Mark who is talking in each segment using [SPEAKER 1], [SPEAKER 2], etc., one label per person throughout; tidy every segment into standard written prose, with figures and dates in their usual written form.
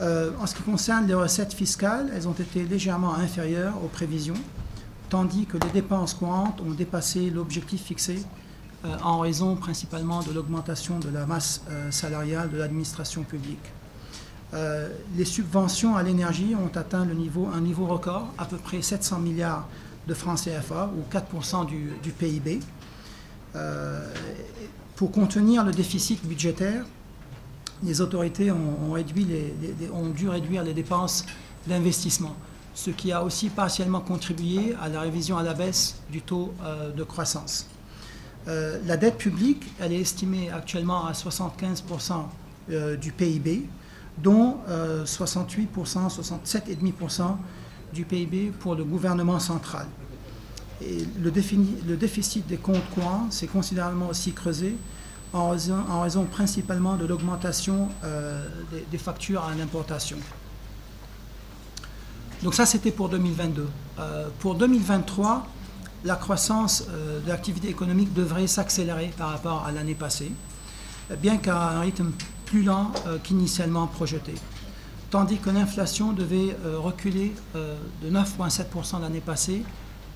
[SPEAKER 1] En ce qui concerne les recettes fiscales, elles ont été légèrement inférieures aux prévisions, tandis que les dépenses courantes ont dépassé l'objectif fixé en raison principalement de l'augmentation de la masse salariale de l'administration publique. Les subventions à l'énergie ont atteint un niveau record, à peu près 700 milliards de francs CFA, ou 4% du PIB. Pour contenir le déficit budgétaire, les autorités ont dû réduire les dépenses d'investissement, ce qui a aussi partiellement contribué à la révision à la baisse du taux de croissance. La dette publique, elle est estimée actuellement à 75% du PIB, dont 67,5% du PIB pour le gouvernement central. Et le déficit des comptes courants s'est considérablement aussi creusé en raison principalement de l'augmentation des factures à l'importation. Donc ça, c'était pour 2022. Pour 2023, la croissance de l'activité économique devrait s'accélérer par rapport à l'année passée, bien qu'à un rythme plus lent qu'initialement projeté, tandis que l'inflation devait reculer de 9,7% l'année passée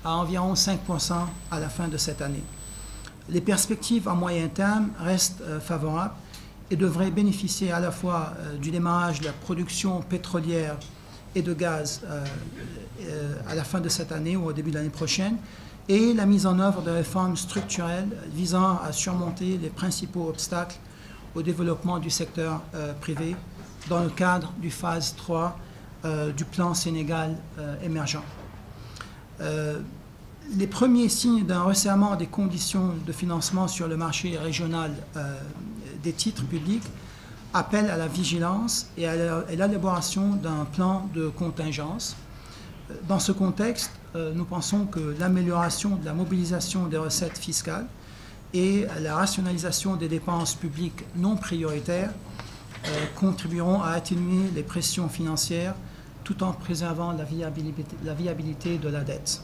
[SPEAKER 1] à environ 5% à la fin de cette année. Les perspectives à moyen terme restent favorables et devraient bénéficier à la fois du démarrage de la production pétrolière et de gaz à la fin de cette année ou au début de l'année prochaine, et la mise en œuvre de réformes structurelles visant à surmonter les principaux obstacles au développement du secteur privé dans le cadre du phase 3 du plan Sénégal émergent. Les premiers signes d'un resserrement des conditions de financement sur le marché régional des titres publics appellent à la vigilance et à l'élaboration d'un plan de contingence. Dans ce contexte, nous pensons que l'amélioration de la mobilisation des recettes fiscales et la rationalisation des dépenses publiques non prioritaires contribueront à atténuer les pressions financières tout en préservant la viabilité de la dette.